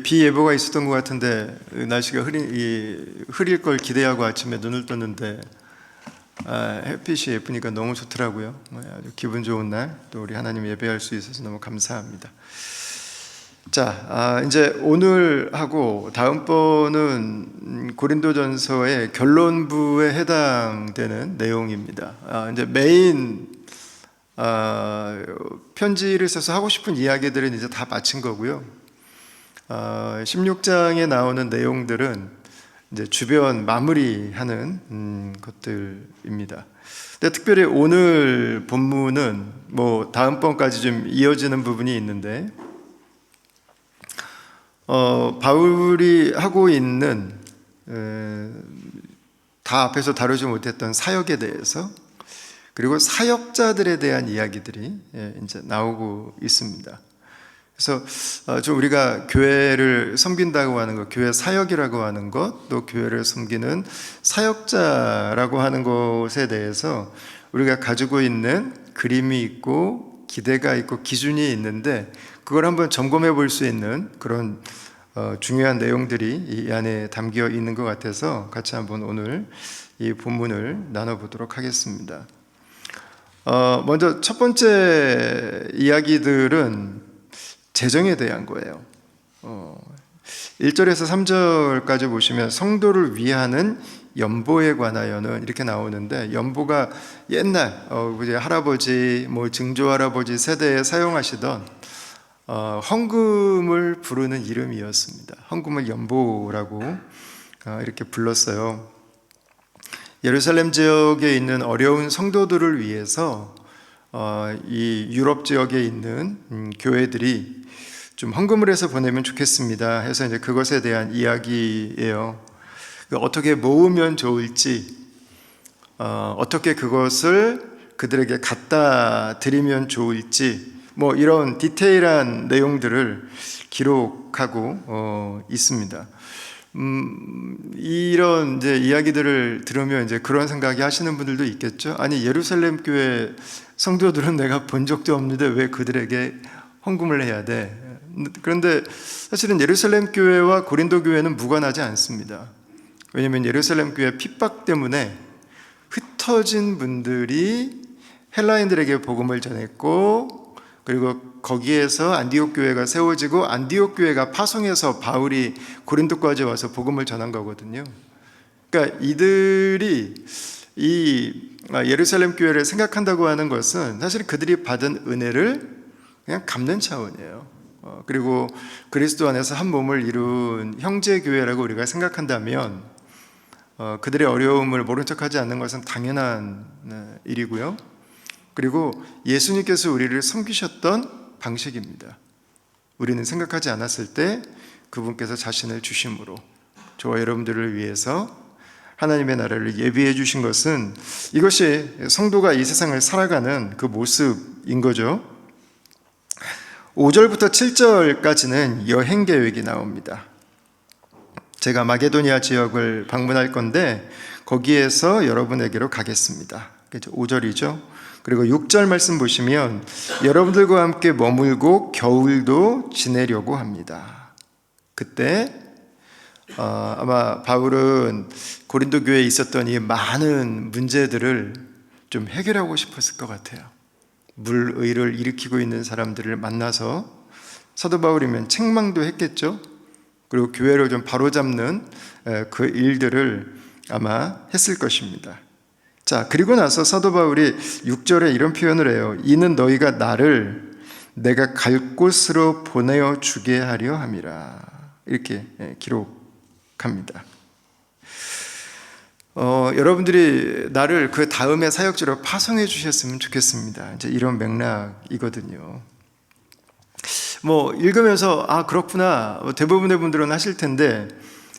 비 예보가 있었던 것 같은데 날씨가 흐릴 걸 기대하고 아침에 눈을 떴는데 햇빛이 예쁘니까 너무 좋더라고요. 아주 기분 좋은 날 또 우리 하나님 예배할 수 있어서 너무 감사합니다. 자, 이제 오늘 하고 다음번은 고린도전서의 결론부에 해당되는 내용입니다. 이제 메인 편지를 써서 하고 싶은 이야기들은 이제 다 마친 거고요. 16장에 나오는 내용들은 이제 주변 마무리하는 것들입니다. 근데 특별히 오늘 본문은 뭐 다음번까지 좀 이어지는 부분이 있는데, 바울이 하고 있는 다 앞에서 다루지 못했던 사역에 대해서, 그리고 사역자들에 대한 이야기들이 이제 나오고 있습니다. 그래서 좀 우리가 교회를 섬긴다고 하는 것, 교회 사역이라고 하는 것, 또 교회를 섬기는 사역자라고 하는 것에 대해서 우리가 가지고 있는 그림이 있고 기대가 있고 기준이 있는데, 그걸 한번 점검해 볼 수 있는 그런 중요한 내용들이 이 안에 담겨 있는 것 같아서 같이 한번 오늘 이 본문을 나눠보도록 하겠습니다. 먼저 첫 번째 이야기들은 재정에 대한 거예요. 1절에서 3절까지 보시면 성도를 위하는 연보에 관하여는 이렇게 나오는데, 연보가 옛날 우리 할아버지, 증조 할아버지 세대에 사용하시던 헌금을 부르는 이름이었습니다. 헌금을 연보라고 이렇게 불렀어요. 예루살렘 지역에 있는 어려운 성도들을 위해서 이 유럽 지역에 있는 교회들이 좀 헌금을 해서 보내면 좋겠습니다 해서 이제 그것에 대한 이야기예요. 어떻게 모으면 좋을지, 어떻게 그것을 그들에게 갖다 드리면 좋을지, 이런 디테일한 내용들을 기록하고 있습니다. 이런 이제 이야기들을 들으면 이제 그런 생각이 하시는 분들도 있겠죠. 아니, 예루살렘 교회 성도들은 내가 본 적도 없는데 왜 그들에게 헌금을 해야 돼? 그런데 사실은 예루살렘 교회와 고린도 교회는 무관하지 않습니다. 왜냐하면 예루살렘 교회 핍박 때문에 흩어진 분들이 헬라인들에게 복음을 전했고, 그리고 거기에서 안디옥 교회가 세워지고 안디옥 교회가 파송해서 바울이 고린도까지 와서 복음을 전한 거거든요. 그러니까 이들이 이 예루살렘 교회를 생각한다고 하는 것은 사실 그들이 받은 은혜를 그냥 갚는 차원이에요. 그리고 그리스도 안에서 한 몸을 이룬 형제 교회라고 우리가 생각한다면 그들의 어려움을 모른 척하지 않는 것은 당연한 일이고요. 그리고 예수님께서 우리를 섬기셨던 방식입니다. 우리는 생각하지 않았을 때 그분께서 자신을 주심으로 저와 여러분들을 위해서 하나님의 나라를 예비해 주신 것은, 이것이 성도가 이 세상을 살아가는 그 모습인 거죠. 5절부터 7절까지는 여행 계획이 나옵니다. 제가 마게도니아 지역을 방문할 건데 거기에서 여러분에게로 가겠습니다. 5절이죠. 그리고 6절 말씀 보시면 여러분들과 함께 머물고 겨울도 지내려고 합니다. 그때 아마 바울은 고린도 교회에 있었던 이 많은 문제들을 좀 해결하고 싶었을 것 같아요. 물의를 일으키고 있는 사람들을 만나서 사도 바울이면 책망도 했겠죠. 그리고 교회를 좀 바로잡는 그 일들을 아마 했을 것입니다. 자, 그리고 나서 사도 바울이 6절에 이런 표현을 해요. 이는 너희가 나를 내가 갈 곳으로 보내어 주게 하려 함이라. 이렇게 기록합니다. 여러분들이 나를 그 다음에 사역지로 파송해 주셨으면 좋겠습니다. 이제 이런 맥락이거든요. 읽으면서 그렇구나, 대부분의 분들은 하실 텐데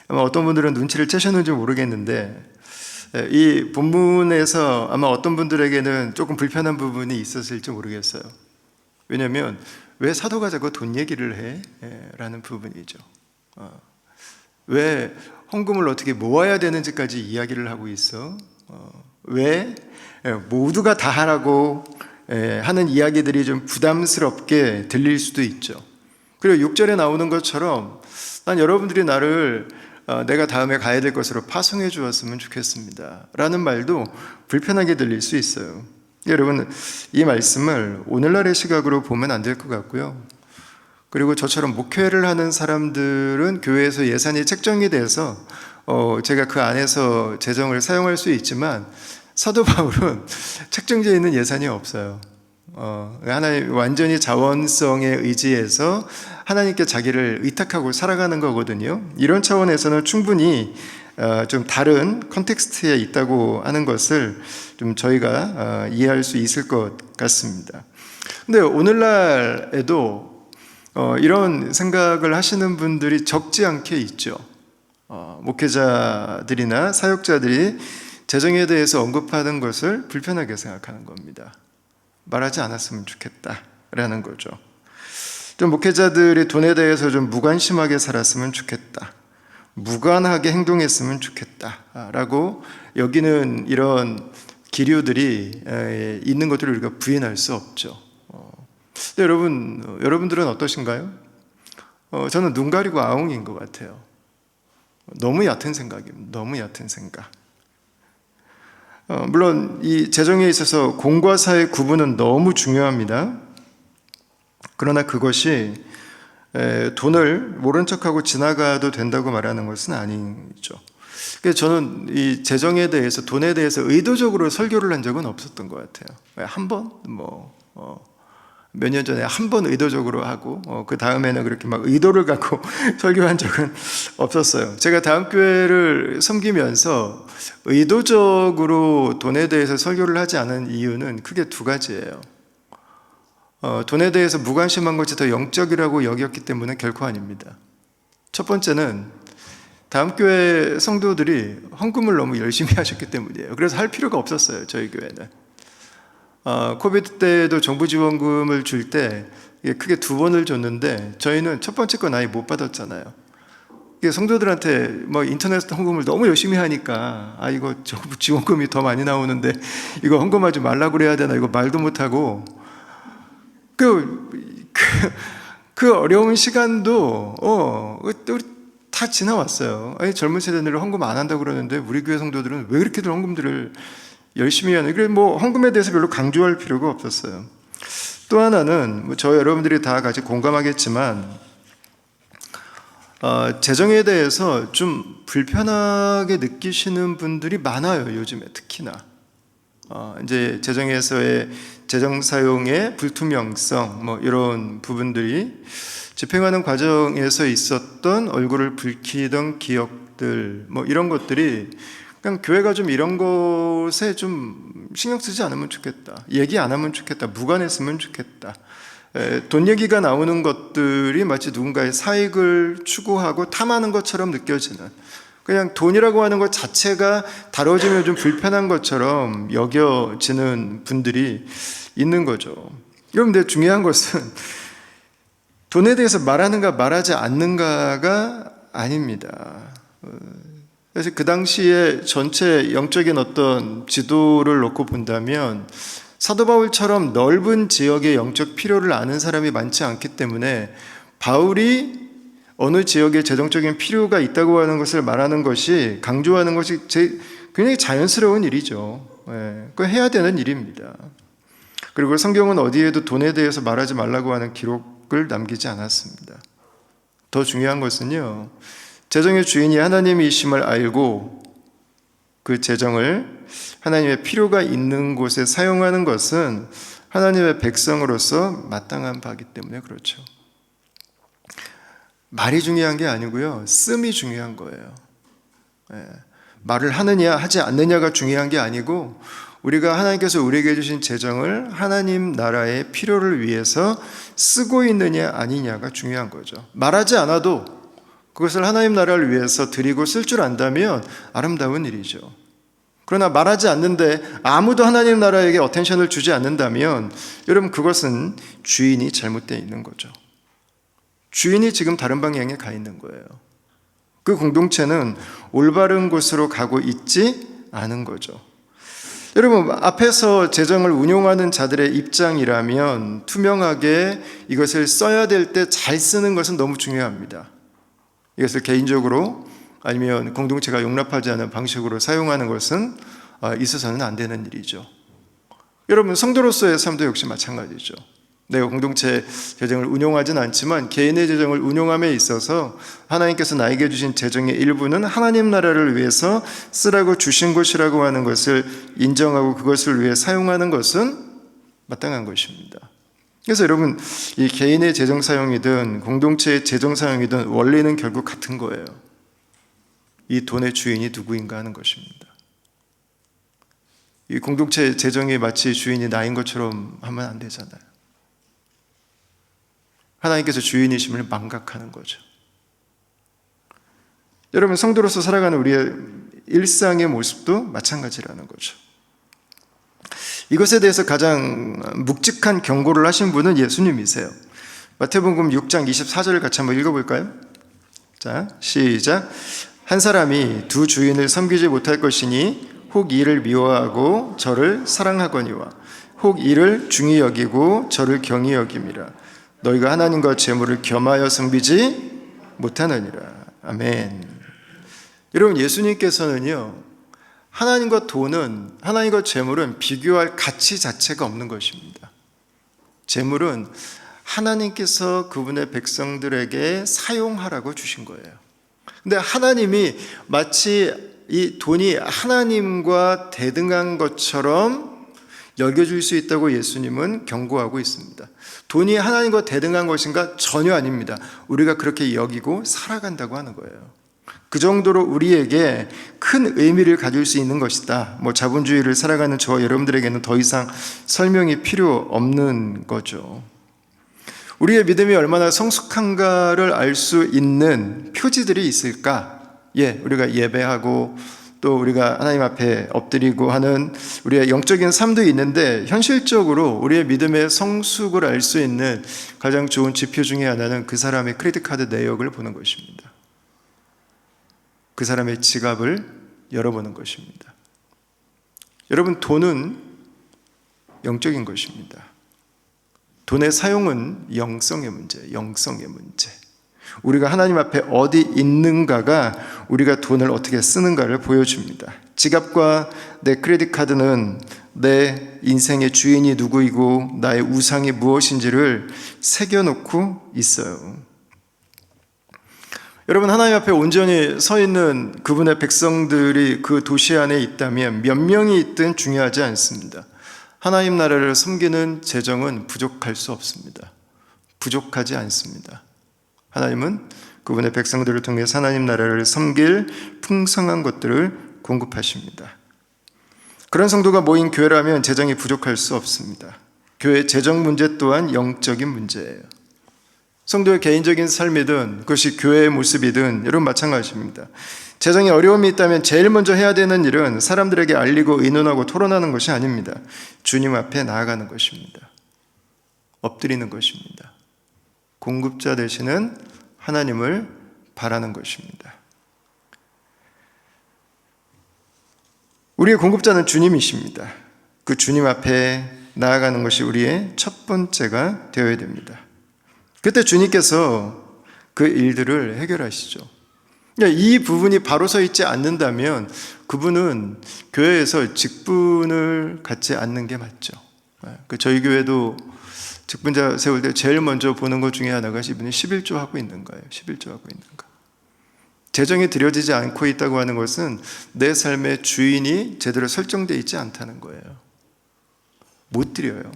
아마 어떤 분들은 눈치를 채셨는지 모르겠는데, 이 본문에서 아마 어떤 분들에게는 조금 불편한 부분이 있었을지 모르겠어요. 왜냐하면 왜 사도가 자꾸 돈 얘기를 해? 라는 부분이죠. 왜 헌금을 어떻게 모아야 되는지까지 이야기를 하고 있어? 왜 모두가 다 하라고 하는 이야기들이 좀 부담스럽게 들릴 수도 있죠. 그리고 6절에 나오는 것처럼 난 여러분들이 나를 내가 다음에 가야 될 것으로 파송해 주었으면 좋겠습니다 라는 말도 불편하게 들릴 수 있어요. 여러분, 이 말씀을 오늘날의 시각으로 보면 안 될 것 같고요. 그리고 저처럼 목회를 하는 사람들은 교회에서 예산이 책정이 돼서 제가 그 안에서 재정을 사용할 수 있지만 사도 바울은 책정되어 있는 예산이 없어요. 하나님 완전히 자원성에 의지해서 하나님께 자기를 의탁하고 살아가는 거거든요. 이런 차원에서는 충분히 좀 다른 컨텍스트에 있다고 하는 것을 좀 저희가 이해할 수 있을 것 같습니다. 근데 오늘날에도 이런 생각을 하시는 분들이 적지 않게 있죠. 목회자들이나 사역자들이 재정에 대해서 언급하는 것을 불편하게 생각하는 겁니다. 말하지 않았으면 좋겠다라는 거죠. 좀 목회자들이 돈에 대해서 좀 무관심하게 살았으면 좋겠다, 무관하게 행동했으면 좋겠다라고 여기는 이런 기류들이 있는 것들을 우리가 부인할 수 없죠. 근데 여러분들은 어떠신가요? 저는 눈 가리고 아웅인 것 같아요. 너무 얕은 생각입니다. 너무 얕은 생각. 물론 이 재정에 있어서 공과 사의 구분은 너무 중요합니다. 그러나 그것이 돈을 모른 척하고 지나가도 된다고 말하는 것은 아니죠. 그래서 저는 이 재정에 대해서, 돈에 대해서 의도적으로 설교를 한 적은 없었던 것 같아요. 한 번, 몇 년 전에 한 번 의도적으로 하고 그 다음에는 그렇게 막 의도를 갖고 설교한 적은 없었어요. 제가 다음교회를 섬기면서 의도적으로 돈에 대해서 설교를 하지 않은 이유는 크게 두 가지예요. 돈에 대해서 무관심한 것이 더 영적이라고 여겼기 때문에 결코 아닙니다. 첫 번째는 다음교회 성도들이 헌금을 너무 열심히 하셨기 때문이에요. 그래서 할 필요가 없었어요. 저희 교회는 코비드 때도 정부 지원금을 줄 때 크게 두 번을 줬는데 저희는 첫 번째 건 아예 못 받았잖아요. 성도들한테 인터넷 헌금을 너무 열심히 하니까 이거 정부 지원금이 더 많이 나오는데 이거 헌금하지 말라고 그래야 되나, 이거 말도 못하고 그 어려운 시간도 우리 다 지나왔어요. 젊은 세대들은 헌금 안 한다고 그러는데 우리 교회 성도들은 왜 그렇게들 헌금들을 열심히 하는, 그래 헌금에 대해서 별로 강조할 필요가 없었어요. 또 하나는 저 여러분들이 다 같이 공감하겠지만 재정에 대해서 좀 불편하게 느끼시는 분들이 많아요. 요즘에 특히나 이제 재정에서의 재정 사용의 불투명성 이런 부분들이 집행하는 과정에서 있었던 얼굴을 붉히던 기억들 이런 것들이 그냥 교회가 좀 이런 것에 좀 신경 쓰지 않으면 좋겠다, 얘기 안 하면 좋겠다, 무관했으면 좋겠다. 돈 얘기가 나오는 것들이 마치 누군가의 사익을 추구하고 탐하는 것처럼 느껴지는, 그냥 돈이라고 하는 것 자체가 다뤄지면 좀 불편한 것처럼 여겨지는 분들이 있는 거죠. 그런데 중요한 것은 돈에 대해서 말하는가 말하지 않는가가 아닙니다. 그래서 그 당시에 전체 영적인 어떤 지도를 놓고 본다면 사도 바울처럼 넓은 지역의 영적 필요를 아는 사람이 많지 않기 때문에 바울이 어느 지역에 재정적인 필요가 있다고 하는 것을 말하는 것이, 강조하는 것이 굉장히 자연스러운 일이죠. 그거 해야 되는 일입니다. 그리고 성경은 어디에도 돈에 대해서 말하지 말라고 하는 기록을 남기지 않았습니다. 더 중요한 것은요, 재정의 주인이 하나님이심을 알고 그 재정을 하나님의 필요가 있는 곳에 사용하는 것은 하나님의 백성으로서 마땅한 바이기 때문에 그렇죠. 말이 중요한 게 아니고요, 씀이 중요한 거예요. 말을 하느냐 하지 않느냐가 중요한 게 아니고 우리가 하나님께서 우리에게 주신 재정을 하나님 나라의 필요를 위해서 쓰고 있느냐 아니냐가 중요한 거죠. 말하지 않아도 그것을 하나님 나라를 위해서 드리고 쓸 줄 안다면 아름다운 일이죠. 그러나 말하지 않는데 아무도 하나님 나라에게 어텐션을 주지 않는다면 여러분, 그것은 주인이 잘못되어 있는 거죠. 주인이 지금 다른 방향에 가 있는 거예요. 그 공동체는 올바른 곳으로 가고 있지 않은 거죠. 여러분, 앞에서 재정을 운용하는 자들의 입장이라면 투명하게 이것을 써야 될 때 잘 쓰는 것은 너무 중요합니다. 이것을 개인적으로 아니면 공동체가 용납하지 않는 방식으로 사용하는 것은 있어서는 안 되는 일이죠. 여러분, 성도로서의 삶도 역시 마찬가지죠. 내가 공동체 재정을 운용하진 않지만 개인의 재정을 운용함에 있어서 하나님께서 나에게 주신 재정의 일부는 하나님 나라를 위해서 쓰라고 주신 것이라고 하는 것을 인정하고 그것을 위해 사용하는 것은 마땅한 것입니다. 그래서 여러분, 이 개인의 재정 사용이든 공동체의 재정 사용이든 원리는 결국 같은 거예요. 이 돈의 주인이 누구인가 하는 것입니다. 이 공동체 재정이 마치 주인이 나인 것처럼 하면 안 되잖아요. 하나님께서 주인이심을 망각하는 거죠. 여러분, 성도로서 살아가는 우리의 일상의 모습도 마찬가지라는 거죠. 이것에 대해서 가장 묵직한 경고를 하신 분은 예수님이세요. 마태복음 6장 24절을 같이 한번 읽어볼까요? 자, 시작. 한 사람이 두 주인을 섬기지 못할 것이니 혹 이를 미워하고 저를 사랑하거니와 혹 이를 중히 여기고 저를 경히 여김이라. 너희가 하나님과 재물을 겸하여 섬기지 못하느니라. 아멘. 여러분, 예수님께서는요, 하나님과 돈은, 하나님과 재물은 비교할 가치 자체가 없는 것입니다. 재물은 하나님께서 그분의 백성들에게 사용하라고 주신 거예요. 근데 하나님이 마치 이 돈이 하나님과 대등한 것처럼 여겨질 수 있다고 예수님은 경고하고 있습니다. 돈이 하나님과 대등한 것인가? 전혀 아닙니다. 우리가 그렇게 여기고 살아간다고 하는 거예요. 그 정도로 우리에게 큰 의미를 가질 수 있는 것이다. 자본주의를 살아가는 저와 여러분들에게는 더 이상 설명이 필요 없는 거죠. 우리의 믿음이 얼마나 성숙한가를 알 수 있는 표지들이 있을까? 우리가 예배하고 또 우리가 하나님 앞에 엎드리고 하는 우리의 영적인 삶도 있는데, 현실적으로 우리의 믿음의 성숙을 알 수 있는 가장 좋은 지표 중에 하나는 그 사람의 크레딧 카드 내역을 보는 것입니다. 그 사람의 지갑을 열어보는 것입니다. 여러분, 돈은 영적인 것입니다. 돈의 사용은 영성의 문제. 우리가 하나님 앞에 어디 있는가가 우리가 돈을 어떻게 쓰는가를 보여줍니다. 지갑과 내 크레딧 카드는 내 인생의 주인이 누구이고 나의 우상이 무엇인지를 새겨놓고 있어요. 여러분, 하나님 앞에 온전히 서 있는 그분의 백성들이 그 도시 안에 있다면 몇 명이 있든 중요하지 않습니다. 하나님 나라를 섬기는 재정은 부족할 수 없습니다. 부족하지 않습니다. 하나님은 그분의 백성들을 통해서 하나님 나라를 섬길 풍성한 것들을 공급하십니다. 그런 성도가 모인 교회라면 재정이 부족할 수 없습니다. 교회 재정 문제 또한 영적인 문제예요. 성도의 개인적인 삶이든 그것이 교회의 모습이든 여러분 마찬가지입니다. 재정에 어려움이 있다면 제일 먼저 해야 되는 일은 사람들에게 알리고 의논하고 토론하는 것이 아닙니다. 주님 앞에 나아가는 것입니다. 엎드리는 것입니다. 공급자 되시는 하나님을 바라는 것입니다. 우리의 공급자는 주님이십니다. 그 주님 앞에 나아가는 것이 우리의 첫 번째가 되어야 됩니다. 그때 주님께서 그 일들을 해결하시죠. 이 부분이 바로 서 있지 않는다면 그분은 교회에서 직분을 갖지 않는 게 맞죠. 저희 교회도 직분자 세울 때 제일 먼저 보는 것 중에 하나가 이분이 11조 하고 있는 거예요. 11조 하고 있는가. 재정이 들여지지 않고 있다고 하는 것은 내 삶의 주인이 제대로 설정되어 있지 않다는 거예요. 못 드려요.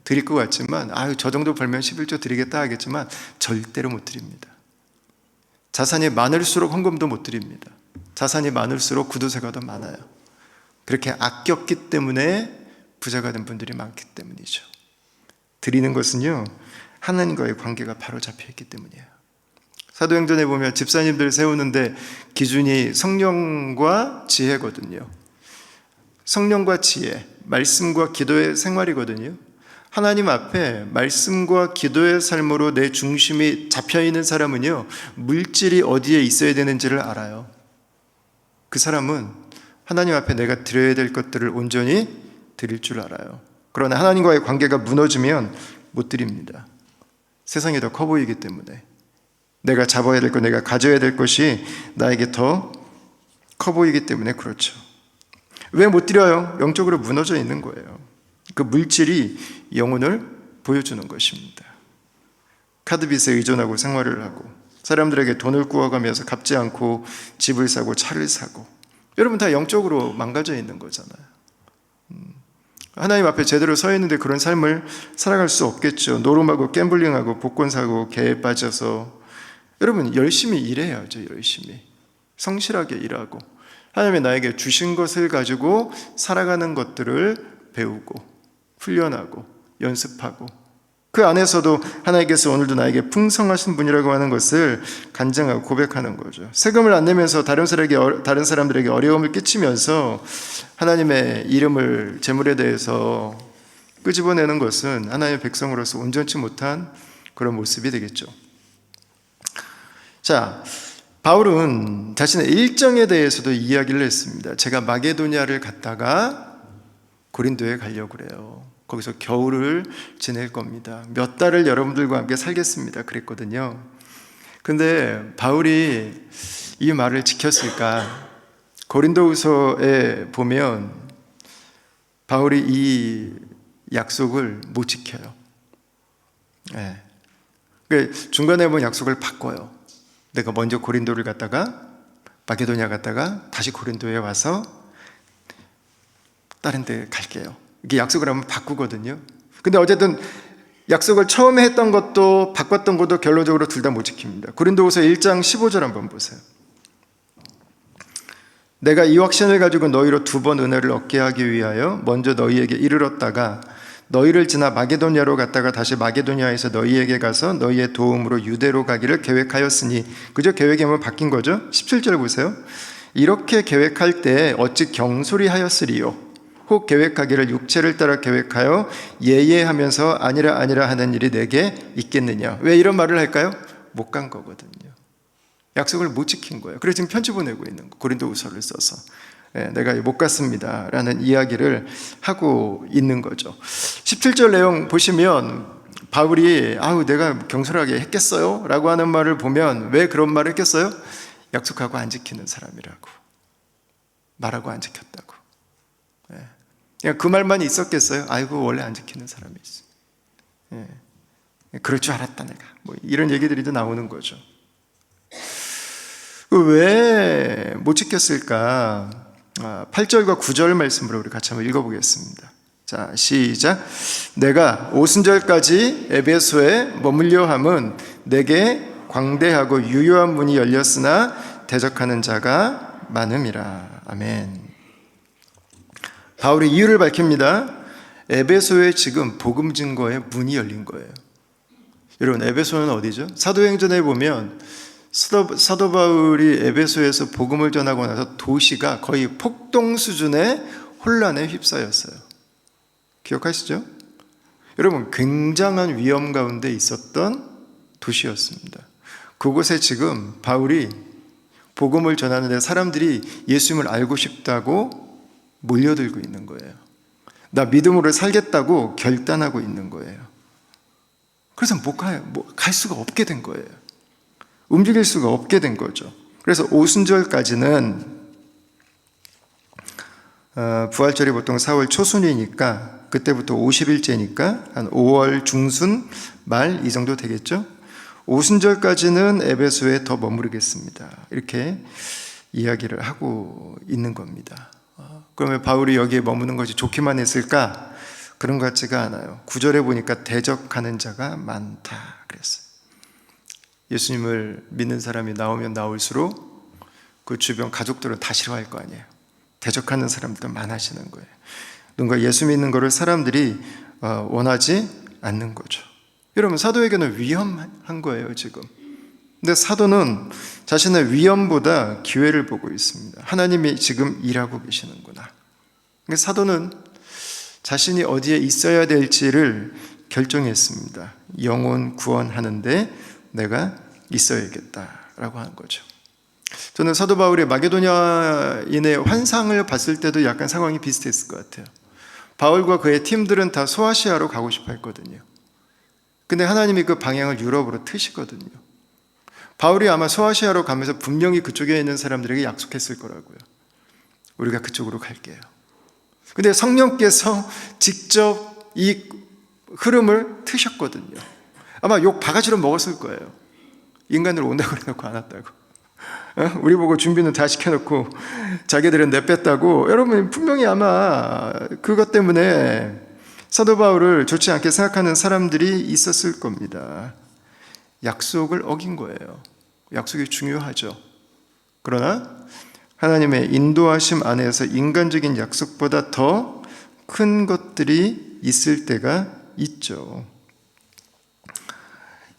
드릴 것 같지만 저 정도 벌면 11조 드리겠다 하겠지만 절대로 못 드립니다. 자산이 많을수록 헌금도 못 드립니다. 자산이 많을수록 구두쇠가 더 많아요. 그렇게 아꼈기 때문에 부자가 된 분들이 많기 때문이죠. 드리는 것은요, 하나님과의 관계가 바로 잡혀있기 때문이에요. 사도행전에 보면 집사님들 세우는데 기준이 성령과 지혜거든요. 성령과 지혜, 말씀과 기도의 생활이거든요. 하나님 앞에 말씀과 기도의 삶으로 내 중심이 잡혀있는 사람은요, 물질이 어디에 있어야 되는지를 알아요. 그 사람은 하나님 앞에 내가 드려야 될 것들을 온전히 드릴 줄 알아요. 그러나 하나님과의 관계가 무너지면 못 드립니다. 세상이 더 커 보이기 때문에 내가 잡아야 될 것, 내가 가져야 될 것이 나에게 더 커 보이기 때문에 그렇죠. 왜 못 드려요? 영적으로 무너져 있는 거예요. 그 물질이 영혼을 보여주는 것입니다. 카드빚에 의존하고 생활을 하고 사람들에게 돈을 구워가면서 갚지 않고 집을 사고 차를 사고, 여러분 다 영적으로 망가져 있는 거잖아요. 하나님 앞에 제대로 서 있는데 그런 삶을 살아갈 수 없겠죠. 노름하고 갬블링하고 복권 사고 개에 빠져서. 여러분 열심히 일해야죠. 열심히 성실하게 일하고 하나님이 나에게 주신 것을 가지고 살아가는 것들을 배우고 훈련하고 연습하고, 그 안에서도 하나님께서 오늘도 나에게 풍성하신 분이라고 하는 것을 간증하고 고백하는 거죠. 세금을 안 내면서 다른 사람들에게 어려움을 끼치면서 하나님의 이름을, 재물에 대해서 끄집어내는 것은 하나님의 백성으로서 온전치 못한 그런 모습이 되겠죠. 자, 바울은 자신의 일정에 대해서도 이야기를 했습니다. 제가 마게도냐를 갔다가 고린도에 가려고 그래요. 거기서 겨울을 지낼 겁니다. 몇 달을 여러분들과 함께 살겠습니다. 그랬거든요. 근데 바울이 이 말을 지켰을까? 고린도후서에 보면 바울이 이 약속을 못 지켜요. 네. 중간에 보면 약속을 바꿔요. 내가 먼저 고린도를 갔다가 마게도냐 갔다가 다시 고린도에 와서 다른 데 갈게요. 이게 약속을 하면 바꾸거든요. 근데 어쨌든 약속을 처음에 했던 것도 바꿨던 것도 결론적으로 둘 다 못 지킵니다. 고린도후서 1장 15절 한번 보세요. 내가 이 확신을 가지고 너희로 2번 은혜를 얻게 하기 위하여 먼저 너희에게 이르렀다가 너희를 지나 마게도냐로 갔다가 다시 마게도냐에서 너희에게 가서 너희의 도움으로 유대로 가기를 계획하였으니, 그저 계획이 한번 바뀐 거죠. 17절 보세요. 이렇게 계획할 때 어찌 경솔히 하였으리요. 혹 계획하기를 육체를 따라 계획하여 예예하면서 아니라 하는 일이 내게 있겠느냐. 왜 이런 말을 할까요? 못 간 거거든요. 약속을 못 지킨 거예요. 그래서 지금 편지 보내고 있는 거, 고린도후서를 써서. 내가 못 갔습니다 라는 이야기를 하고 있는 거죠. 17절 내용 보시면 바울이 내가 경솔하게 했겠어요? 라고 하는 말을 보면 왜 그런 말을 했겠어요? 약속하고 안 지키는 사람이라고, 말하고 안 지켰다고. 그냥 그 말만 있었겠어요? 아이고 원래 안 지키는 사람이 있어. 그럴 줄 알았다 내가. 이런 얘기들이 또 나오는 거죠. 왜 못 지켰을까? 8절과 9절 말씀으로 우리 같이 한번 읽어보겠습니다. 자, 시작. 내가 오순절까지 에베소에 머물려 함은 내게 광대하고 유효한 문이 열렸으나 대적하는 자가 많음이라. 아멘. 바울이 이유를 밝힙니다. 에베소에 지금 복음 증거의 문이 열린 거예요. 여러분, 에베소는 어디죠? 사도행전에 보면 사도 바울이 에베소에서 복음을 전하고 나서 도시가 거의 폭동 수준의 혼란에 휩싸였어요. 기억하시죠? 여러분, 굉장한 위험 가운데 있었던 도시였습니다. 그곳에 지금 바울이 복음을 전하는데 사람들이 예수님을 알고 싶다고 몰려들고 있는 거예요. 나 믿음으로 살겠다고 결단하고 있는 거예요. 그래서 못 가요. 갈 수가 없게 된 거예요. 움직일 수가 없게 된 거죠. 그래서 오순절까지는 부활절이 보통 4월 초순이니까 그때부터 50일째니까 한 5월 중순 말 이 정도 되겠죠. 오순절까지는 에베소에 더 머무르겠습니다. 이렇게 이야기를 하고 있는 겁니다. 그러면 바울이 여기에 머무는 것이 좋기만 했을까? 그런 것 같지가 않아요. 9절에 보니까 대적하는 자가 많다 그랬어요. 예수님을 믿는 사람이 나오면 나올수록 그 주변 가족들은 다 싫어할 거 아니에요. 대적하는 사람들도 많아지는 거예요. 누군가 예수 믿는 것을 사람들이 원하지 않는 거죠. 여러분, 사도에게는 위험한 거예요 지금. 근데 사도는 자신의 위험보다 기회를 보고 있습니다. 하나님이 지금 일하고 계시는구나. 그러니까 사도는 자신이 어디에 있어야 될지를 결정했습니다. 영혼 구원하는데 내가 있어야겠다라고 하는 거죠. 저는 사도 바울의 마게도냐인의 환상을 봤을 때도 약간 상황이 비슷했을 것 같아요. 바울과 그의 팀들은 다 소아시아로 가고 싶어 했거든요. 근데 하나님이 그 방향을 유럽으로 트시거든요. 바울이 아마 소아시아로 가면서 분명히 그쪽에 있는 사람들에게 약속했을 거라고요. 우리가 그쪽으로 갈게요. 근데 성령께서 직접 이 흐름을 트셨거든요. 아마 욕 바가지로 먹었을 거예요. 인간들 온다고 그래놓고 안 왔다고. 우리 보고 준비는 다 시켜놓고 자기들은 내뺐다고. 여러분 분명히 아마 그것 때문에 사도 바울을 좋지 않게 생각하는 사람들이 있었을 겁니다. 약속을 어긴 거예요. 약속이 중요하죠. 그러나 하나님의 인도하심 안에서 인간적인 약속보다 더 큰 것들이 있을 때가 있죠.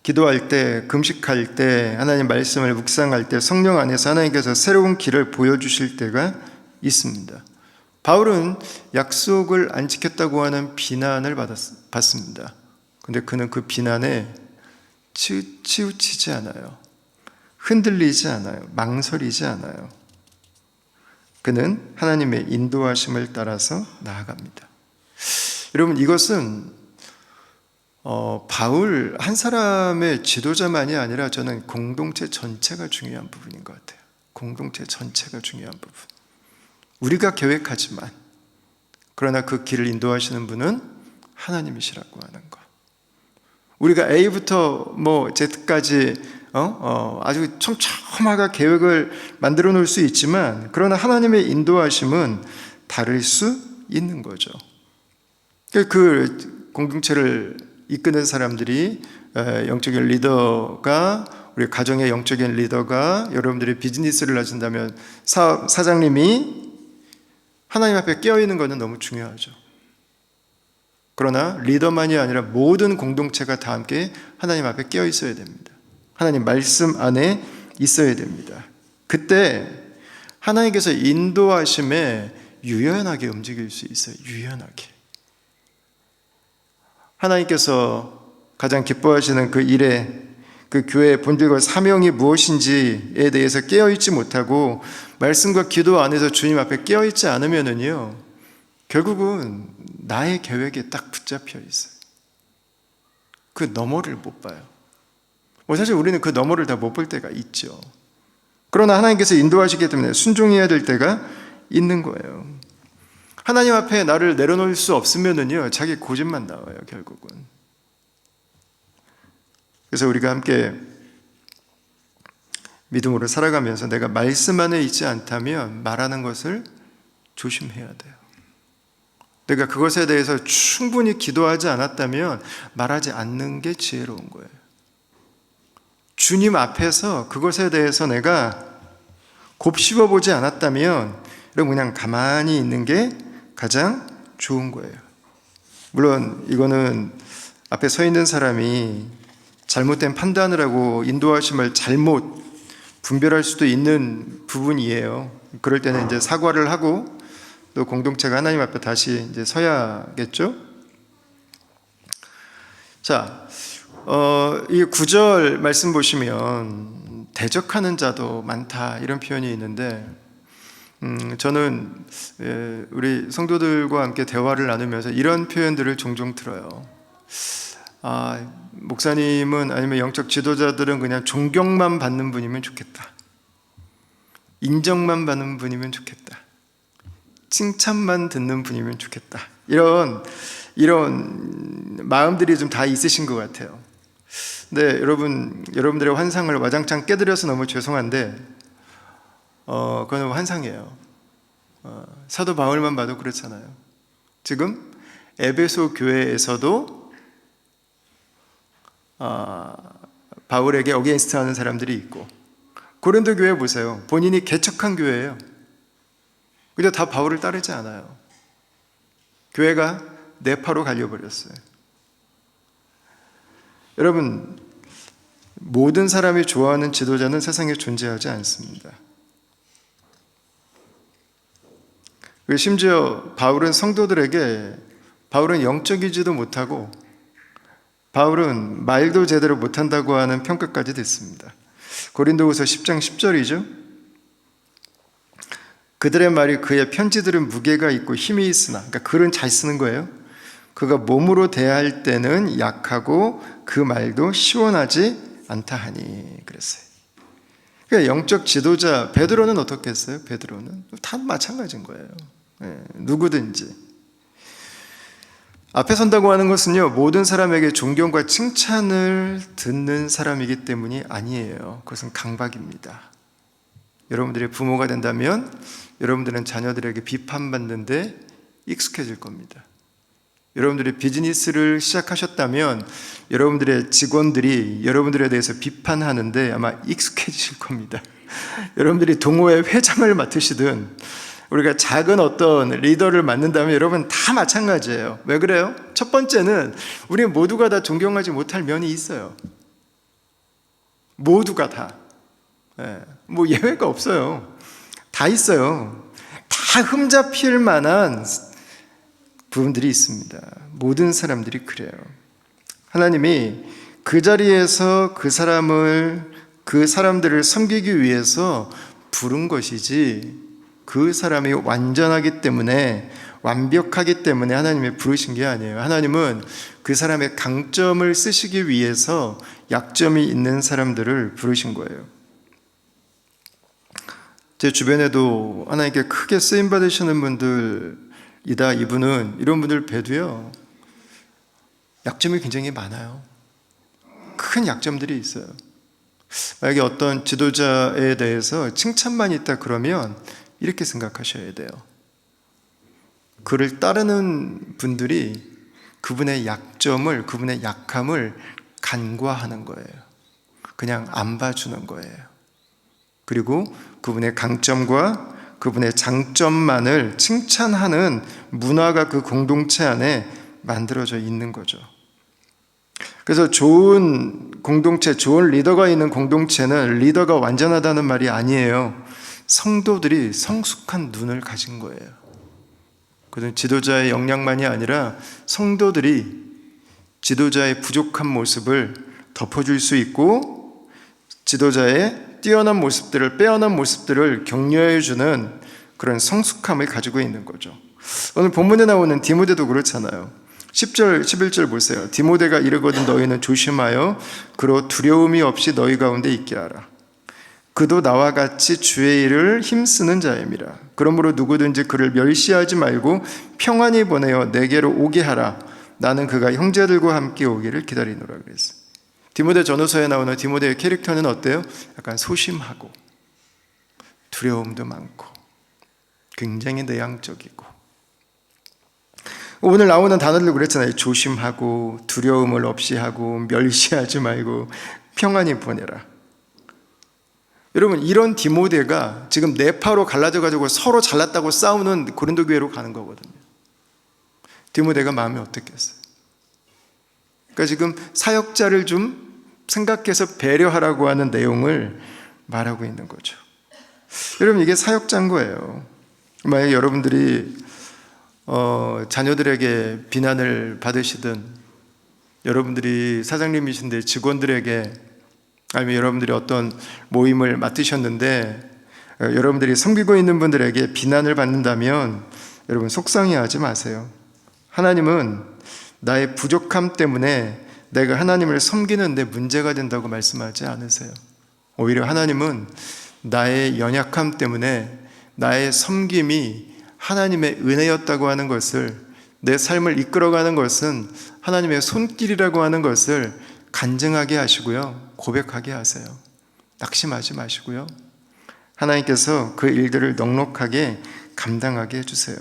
기도할 때, 금식할 때, 하나님 말씀을 묵상할 때 성령 안에서 하나님께서 새로운 길을 보여주실 때가 있습니다. 바울은 약속을 안 지켰다고 하는 비난을 받습니다. 근데 그는 그 비난에 치우치지 않아요. 흔들리지 않아요. 망설이지 않아요. 그는 하나님의 인도하심을 따라서 나아갑니다. 여러분 이것은 바울 한 사람의 지도자만이 아니라 저는 공동체 전체가 중요한 부분인 것 같아요. 공동체 전체가 중요한 부분. 우리가 계획하지만 그러나 그 길을 인도하시는 분은 하나님이시라고 하는 것. 우리가 A부터 Z까지 아주 촘촘하게 계획을 만들어 놓을 수 있지만 그러나 하나님의 인도하심은 다를 수 있는 거죠. 그 공동체를 이끄는 사람들이 영적인 리더가 우리 가정의 영적인 리더가 여러분들이 비즈니스를 하신다면 사장님이 하나님 앞에 깨어있는 것은 너무 중요하죠. 그러나 리더만이 아니라 모든 공동체가 다 함께 하나님 앞에 깨어 있어야 됩니다. 하나님 말씀 안에 있어야 됩니다. 그때 하나님께서 인도하심에 유연하게 움직일 수 있어요. 유연하게. 하나님께서 가장 기뻐하시는 그 일에 그 교회의 본질과 사명이 무엇인지에 대해서 깨어있지 못하고 말씀과 기도 안에서 주님 앞에 깨어있지 않으면은요 결국은 나의 계획에 딱 붙잡혀 있어요. 그 너머를 못 봐요. 사실 우리는 그 너머를 다 못 볼 때가 있죠. 그러나 하나님께서 인도하시기 때문에 순종해야 될 때가 있는 거예요. 하나님 앞에 나를 내려놓을 수 없으면은요 자기 고집만 나와요 결국은. 그래서 우리가 함께 믿음으로 살아가면서 내가 말씀 안에 있지 않다면 말하는 것을 조심해야 돼요. 내가 그것에 대해서 충분히 기도하지 않았다면 말하지 않는 게 지혜로운 거예요. 주님 앞에서 그것에 대해서 내가 곱씹어 보지 않았다면 그냥 가만히 있는 게 가장 좋은 거예요. 물론 이거는 앞에 서 있는 사람이 잘못된 판단을 하고 인도하심을 잘못 분별할 수도 있는 부분이에요. 그럴 때는 이제 사과를 하고 또 공동체가 하나님 앞에 다시 이제 서야겠죠. 자, 이 9절 말씀 보시면 대적하는 자도 많다 이런 표현이 있는데 저는 우리 성도들과 함께 대화를 나누면서 이런 표현들을 종종 들어요. 목사님은 아니면 영적 지도자들은 그냥 존경만 받는 분이면 좋겠다. 인정만 받는 분이면 좋겠다. 칭찬만 듣는 분이면 좋겠다. 이런 마음들이 좀 다 있으신 것 같아요. 근데 여러분들의 환상을 와장창 깨드려서 너무 죄송한데 그건 환상이에요. 사도 바울만 봐도 그렇잖아요. 지금 에베소 교회에서도 바울에게 어게인스트 하는 사람들이 있고 고린도 교회 보세요. 본인이 개척한 교회예요. 근데 다 바울을 따르지 않아요. 교회가 네파로 갈려버렸어요. 여러분, 모든 사람이 좋아하는 지도자는 세상에 존재하지 않습니다. 심지어 바울은 성도들에게 바울은 영적이지도 못하고 바울은 말도 제대로 못한다고 하는 평가까지 듣습니다. 고린도후서 10장 10절이죠. 그들의 말이 그의 편지들은 무게가 있고 힘이 있으나, 그러니까 글은 잘 쓰는 거예요. 그가 몸으로 대할 때는 약하고 그 말도 시원하지 않다 하니 그랬어요. 그러니까 영적 지도자 베드로는 어떻게 했어요? 베드로는 다 마찬가지인 거예요. 누구든지 앞에 선다고 하는 것은요, 모든 사람에게 존경과 칭찬을 듣는 사람이기 때문이 아니에요. 그것은 강박입니다. 여러분들이 부모가 된다면 여러분들은 자녀들에게 비판받는데 익숙해질 겁니다. 여러분들이 비즈니스를 시작하셨다면 여러분들의 직원들이 여러분들에 대해서 비판하는데 아마 익숙해지실 겁니다. 여러분들이 동호회 회장을 맡으시든 우리가 작은 어떤 리더를 맡는다면 여러분 다 마찬가지예요. 왜 그래요? 첫 번째는 우리 모두가 다 존경하지 못할 면이 있어요. 모두가 다. 뭐 예외가 없어요. 다 있어요. 다 흠잡힐 만한 부분들이 있습니다. 모든 사람들이 그래요. 하나님이 그 자리에서 그 사람들을 섬기기 위해서 부른 것이지, 그 사람이 완전하기 때문에, 완벽하기 때문에 하나님이 부르신 게 아니에요. 하나님은 그 사람의 강점을 쓰시기 위해서 약점이 있는 사람들을 부르신 거예요. 제 주변에도 하나님께 크게 쓰임 받으시는 분들이다, 이분은 이런 분들 뵈도요, 약점이 굉장히 많아요. 큰 약점들이 있어요. 만약에 어떤 지도자에 대해서 칭찬만 있다 그러면 이렇게 생각하셔야 돼요. 그를 따르는 분들이 그분의 약점을, 그분의 약함을 간과하는 거예요. 그냥 안 봐주는 거예요. 그리고 그분의 강점과 그분의 장점만을 칭찬하는 문화가 그 공동체 안에 만들어져 있는 거죠. 그래서 좋은 공동체, 좋은 리더가 있는 공동체는 리더가 완전하다는 말이 아니에요. 성도들이 성숙한 눈을 가진 거예요. 그는 지도자의 역량만이 아니라 성도들이 지도자의 부족한 모습을 덮어줄 수 있고, 지도자의 뛰어난 모습들을, 빼어난 모습들을 격려해주는 그런 성숙함을 가지고 있는 거죠. 오늘 본문에 나오는 디모데도 그렇잖아요. 10절, 11절 보세요. 디모데가 이르거든 너희는 조심하여 그로 두려움이 없이 너희 가운데 있게 하라. 그도 나와 같이 주의 일을 힘쓰는 자임이라. 그러므로 누구든지 그를 멸시하지 말고 평안히 보내어 내게로 오게 하라. 나는 그가 형제들과 함께 오기를 기다리노라 그랬어요. 디모데 전후서에 나오는 디모데의 캐릭터는 어때요? 약간 소심하고 두려움도 많고 굉장히 내향적이고, 오늘 나오는 단어들 그랬잖아요. 조심하고, 두려움을 없이 하고, 멸시하지 말고, 평안히 보내라. 여러분, 이런 디모데가 지금 네파로 갈라져가지고 서로 잘났다고 싸우는 고린도 교회로 가는 거거든요. 디모데가 마음이 어떻겠어요? 그러니까 지금 사역자를 좀 생각해서 배려하라고 하는 내용을 말하고 있는 거죠. 여러분, 이게 사역자인 거예요. 만약에 여러분들이 자녀들에게 비난을 받으시든, 여러분들이 사장님이신데 직원들에게, 아니면 여러분들이 어떤 모임을 맡으셨는데 여러분들이 섬기고 있는 분들에게 비난을 받는다면 여러분 속상해하지 마세요. 하나님은 나의 부족함 때문에 내가 하나님을 섬기는데 문제가 된다고 말씀하지 않으세요. 오히려 하나님은 나의 연약함 때문에 나의 섬김이 하나님의 은혜였다고 하는 것을, 내 삶을 이끌어가는 것은 하나님의 손길이라고 하는 것을 간증하게 하시고요, 고백하게 하세요. 낙심하지 마시고요, 하나님께서 그 일들을 넉넉하게 감당하게 해주세요.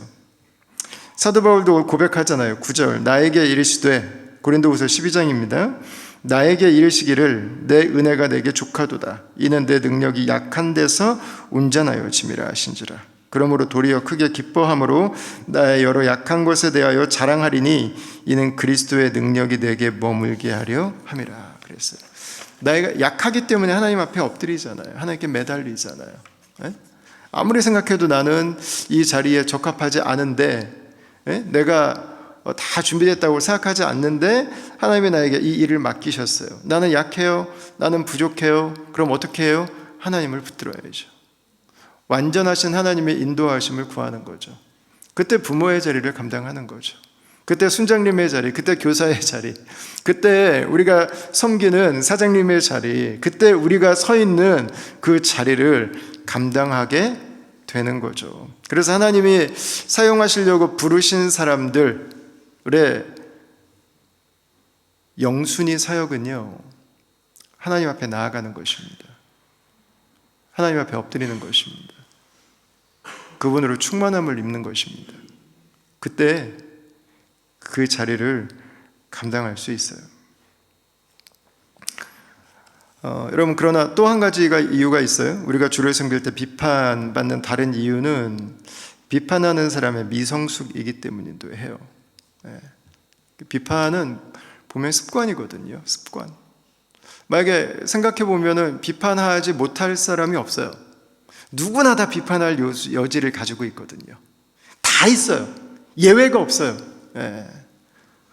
사도 바울도 고백하잖아요. 9절, 나에게 이르시되, 고린도후서 12장입니다. 나에게 이르시기를 내 은혜가 내게 족하도다. 이는 내 능력이 약한 데서 온전하여 짐이라 하신지라. 그러므로 도리어 크게 기뻐함으로 나의 여러 약한 것에 대하여 자랑하리니 이는 그리스도의 능력이 내게 머물게 하려 함이라 그랬어요. 나이가 약하기 때문에 하나님 앞에 엎드리잖아요. 하나님께 매달리잖아요. 아무리 생각해도 나는 이 자리에 적합하지 않은데, 내가 다 준비됐다고 생각하지 않는데 하나님이 나에게 이 일을 맡기셨어요. 나는 약해요. 나는 부족해요. 그럼 어떻게 해요? 하나님을 붙들어야죠. 완전하신 하나님의 인도하심을 구하는 거죠. 그때 부모의 자리를 감당하는 거죠. 그때 순장님의 자리, 그때 교사의 자리, 그때 우리가 섬기는 사장님의 자리, 그때 우리가 서 있는 그 자리를 감당하게 되는 거죠. 그래서 하나님이 사용하시려고 부르신 사람들의 영순위 사역은요, 하나님 앞에 나아가는 것입니다. 하나님 앞에 엎드리는 것입니다. 그분으로 충만함을 입는 것입니다. 그때 그 자리를 감당할 수 있어요. 여러분, 그러나 또 한 가지가 이유가 있어요. 우리가 주를 섬길 때 비판받는 다른 이유는 비판하는 사람의 미성숙이기 때문이기도 해요. 비판은 보면 습관이거든요. 습관. 만약에 생각해 보면은 비판하지 못할 사람이 없어요. 누구나 다 비판할 여지를 가지고 있거든요. 다 있어요. 예외가 없어요.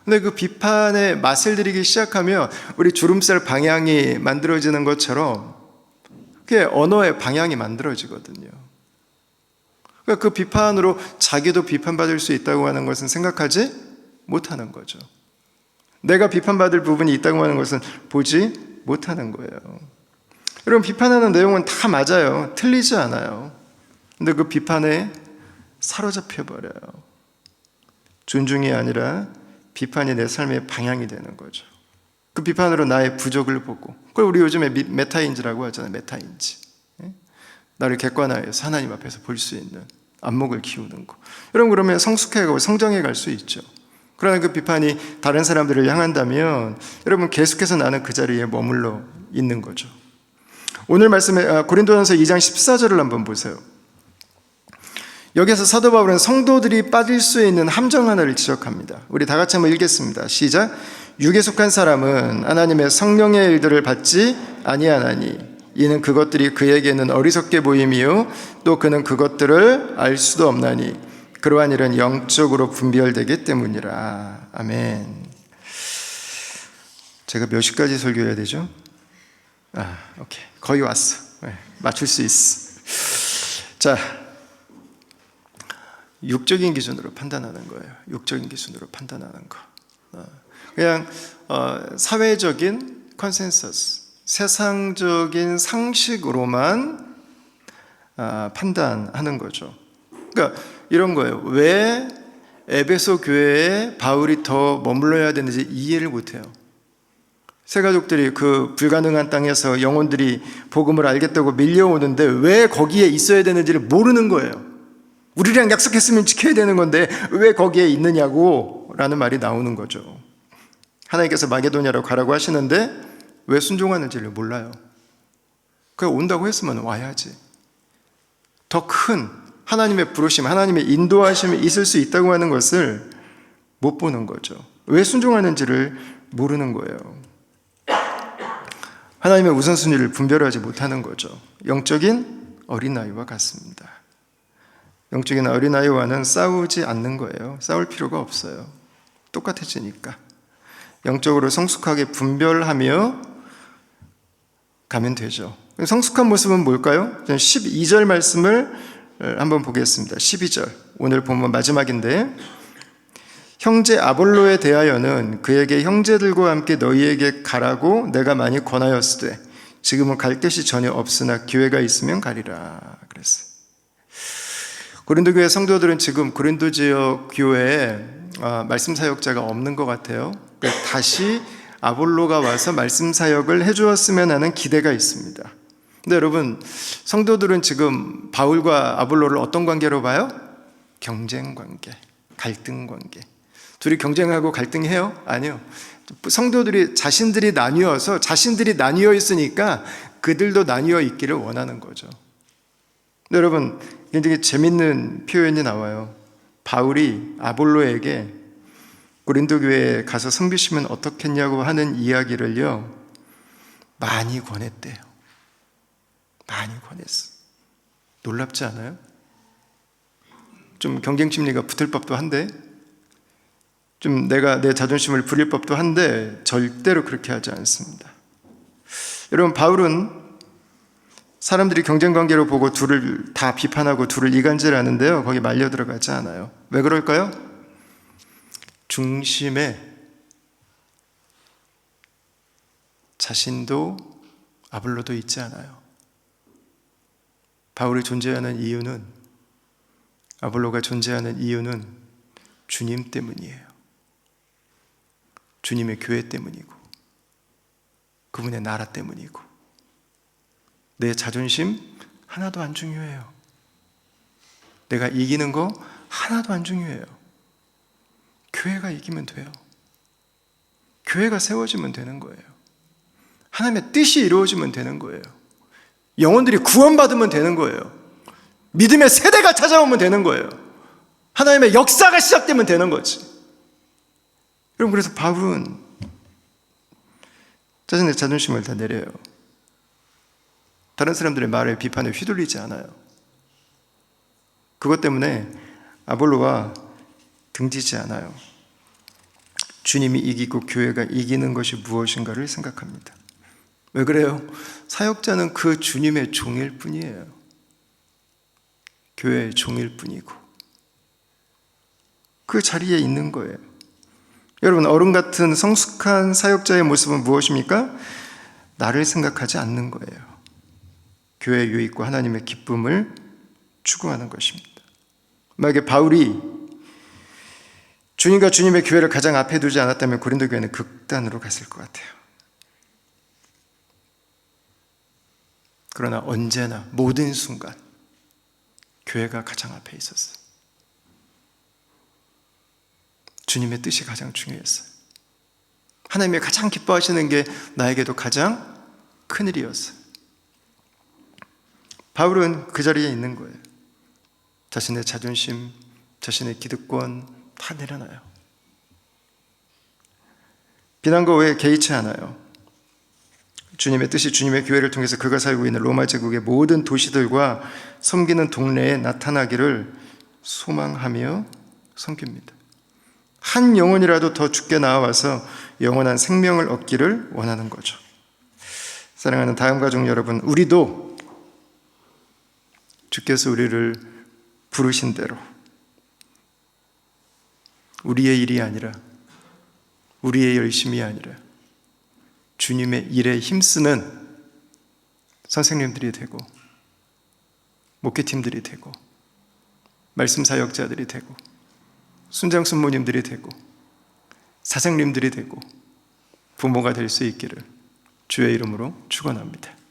근데 그 비판의 맛을 들이기 시작하면 우리 주름살 방향이 만들어지는 것처럼 그게 언어의 방향이 만들어지거든요. 그러니까 그 비판으로 자기도 비판받을 수 있다고 하는 것은 생각하지 못하는 거죠. 내가 비판받을 부분이 있다고 하는 것은 보지 못하는 거예요. 여러분, 비판하는 내용은 다 맞아요. 틀리지 않아요. 근데 그 비판에 사로잡혀 버려요. 존중이 아니라 비판이 내 삶의 방향이 되는 거죠. 그 비판으로 나의 부족을 보고, 그걸 우리 요즘에 메타인지라고 하잖아요. 메타인지. 나를 객관화해서 하나님 앞에서 볼 수 있는 안목을 키우는 거. 여러분, 그러면 성숙해가고 성장해 갈 수 있죠. 그러나 그 비판이 다른 사람들을 향한다면 여러분, 계속해서 나는 그 자리에 머물러 있는 거죠. 오늘 말씀에 고린도전서 2장 14절을 한번 보세요. 여기서 사도 바울은 성도들이 빠질 수 있는 함정 하나를 지적합니다. 우리 다 같이 한번 읽겠습니다. 시작. 육에 속한 사람은 하나님의 성령의 일들을 받지 아니하나니 이는 그것들이 그에게는 어리석게 보임이요 또 그는 그것들을 알 수도 없나니 그러한 일은 영적으로 분별되기 때문이라. 아멘. 제가 몇 시까지 설교해야 되죠? 오케이. 거의 왔어. 맞출 수 있어. 자, 육적인 기준으로 판단하는 거예요. 육적인 기준으로 판단하는 거. 그냥 사회적인 컨센서스, 세상적인 상식으로만 판단하는 거죠. 그러니까 이런 거예요. 왜 에베소 교회에 바울이 더 머물러야 되는지 이해를 못해요. 세 가족들이 그 불가능한 땅에서 영혼들이 복음을 알겠다고 밀려오는데 왜 거기에 있어야 되는지를 모르는 거예요. 우리랑 약속했으면 지켜야 되는 건데 왜 거기에 있느냐고 라는 말이 나오는 거죠. 하나님께서 마게도냐로 가라고 하시는데 왜 순종하는지를 몰라요. 그냥 온다고 했으면 와야지. 더 큰 하나님의 부르심, 하나님의 인도하심이 있을 수 있다고 하는 것을 못 보는 거죠. 왜 순종하는지를 모르는 거예요. 하나님의 우선순위를 분별하지 못하는 거죠. 영적인 어린아이와 같습니다. 영적인 어린아이와는 싸우지 않는 거예요. 싸울 필요가 없어요. 똑같아지니까. 영적으로 성숙하게 분별하며 가면 되죠. 성숙한 모습은 뭘까요? 12절 말씀을 한번 보겠습니다. 12절, 오늘 본문 마지막인데, 형제 아볼로에 대하여는 그에게 형제들과 함께 너희에게 가라고 내가 많이 권하였으되 지금은 갈 곳이 전혀 없으나 기회가 있으면 가리라 그랬어요. 고린도 교회 성도들은 지금 고린도 지역 교회에 말씀 사역자가 없는 것 같아요. 다시 아볼로가 와서 말씀 사역을 해주었으면 하는 기대가 있습니다. 근데 여러분, 성도들은 지금 바울과 아볼로를 어떤 관계로 봐요? 경쟁 관계, 갈등 관계. 둘이 경쟁하고 갈등해요? 아니요. 성도들이 자신들이 나뉘어 있으니까 그들도 나뉘어 있기를 원하는 거죠. 근데 여러분, 굉장히 재밌는 표현이 나와요. 바울이 아볼로에게 고린도 교회에 가서 섬기시면 어떻겠냐고 하는 이야기를요, 많이 권했대요. 많이 권했어. 놀랍지 않아요? 좀 경쟁 심리가 붙을 법도 한데, 좀 내가 내 자존심을 부릴 법도 한데 절대로 그렇게 하지 않습니다. 여러분, 바울은 사람들이 경쟁관계로 보고 둘을 다 비판하고 둘을 이간질하는데요, 거기 말려 들어가지 않아요. 왜 그럴까요? 중심에 자신도 아볼로도 있지 않아요. 바울이 존재하는 이유는, 아볼로가 존재하는 이유는 주님 때문이에요. 주님의 교회 때문이고, 그분의 나라 때문이고, 내 자존심 하나도 안 중요해요. 내가 이기는 거 하나도 안 중요해요. 교회가 이기면 돼요. 교회가 세워지면 되는 거예요. 하나님의 뜻이 이루어지면 되는 거예요. 영혼들이 구원받으면 되는 거예요. 믿음의 세대가 찾아오면 되는 거예요. 하나님의 역사가 시작되면 되는 거지. 여러분, 그래서 바울은 자신의 자존심을 다 내려요. 다른 사람들의 말에 비판에 휘둘리지 않아요. 그것 때문에 아볼로와 등지지 않아요. 주님이 이기고 교회가 이기는 것이 무엇인가를 생각합니다. 왜 그래요? 사역자는 그 주님의 종일 뿐이에요. 교회의 종일 뿐이고, 그 자리에 있는 거예요. 여러분, 어른 같은 성숙한 사역자의 모습은 무엇입니까? 나를 생각하지 않는 거예요. 교회의 유익과 하나님의 기쁨을 추구하는 것입니다. 만약에 바울이 주님과 주님의 교회를 가장 앞에 두지 않았다면 고린도 교회는 극단으로 갔을 것 같아요. 그러나 언제나 모든 순간 교회가 가장 앞에 있었어요. 주님의 뜻이 가장 중요했어요. 하나님이 가장 기뻐하시는 게 나에게도 가장 큰일이었어요. 바울은 그 자리에 있는 거예요. 자신의 자존심, 자신의 기득권 다 내려놔요. 비난과 오해에 개의치 않아요. 주님의 뜻이 주님의 교회를 통해서 그가 살고 있는 로마 제국의 모든 도시들과 섬기는 동네에 나타나기를 소망하며 섬깁니다. 한 영혼이라도 더 죽게 나와서 영원한 생명을 얻기를 원하는 거죠. 사랑하는 다음 가족 여러분, 우리도 주께서 우리를 부르신 대로 우리의 일이 아니라, 우리의 열심이 아니라 주님의 일에 힘쓰는 선생님들이 되고, 목회팀들이 되고, 말씀 사역자들이 되고, 순장 순모님들이 되고, 사장님들이 되고, 부모가 될 수 있기를 주의 이름으로 축원합니다.